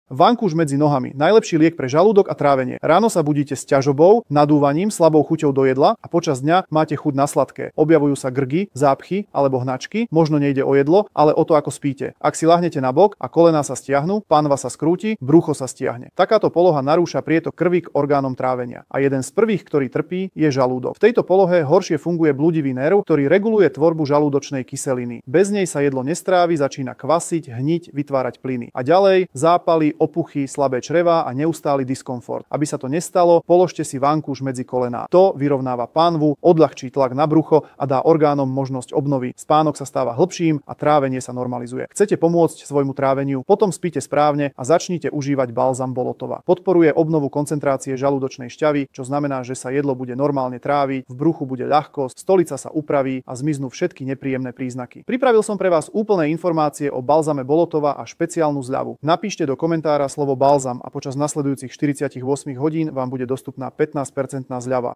Vankúš medzi nohami. Najlepší liek pre žalúdok a trávenie. Ráno sa budíte s ťažobou, nadúvaním, slabou chuťou do jedla a počas dňa máte chuť na sladké. Objavujú sa grgy, zápchy alebo hnačky. Možno nejde o jedlo, ale o to, ako spíte. Ak si lahnete na bok a kolená sa stiahnu, panva sa skrúti, brucho sa stiahne. Takáto poloha narúša prietok krvi k orgánom trávenia. A jeden z prvých, ktorý trpí, je žalúdok. V tejto polohe horšie funguje blúdivý nerv, ktorý reguluje tvorbu žalúdočnej kyseliny. Bez nej sa jedlo nestrávi, začína kvasiť, hniť, vytvárať plyny. A ďalej zápaly, opuchy, slabé črevá a neustály diskomfort. Aby sa to nestalo, položte si vankúš medzi kolená. To vyrovnáva panvu, odľahčí tlak na brucho a dá orgánom možnosť obnovy. Spánok sa stáva hlbším a trávenie sa normalizuje. Chcete pomôcť svojmu tráveniu? Potom spíte správne a začnite užívať balzam Bolotova. Podporuje obnovu koncentrácie žalúdočnej šťavy, čo znamená, že sa jedlo bude normálne tráviť, v bruchu bude ľahkosť, stolica sa upraví a zmiznú všetky nepríjemné príznaky. Pripravil som pre vás úplné informácie o balzame Bolotova a špeciálnu zľavu. Napíšte do komentára slovo balzam a počas nasledujúcich 48 hodín vám bude dostupná 15% zľava.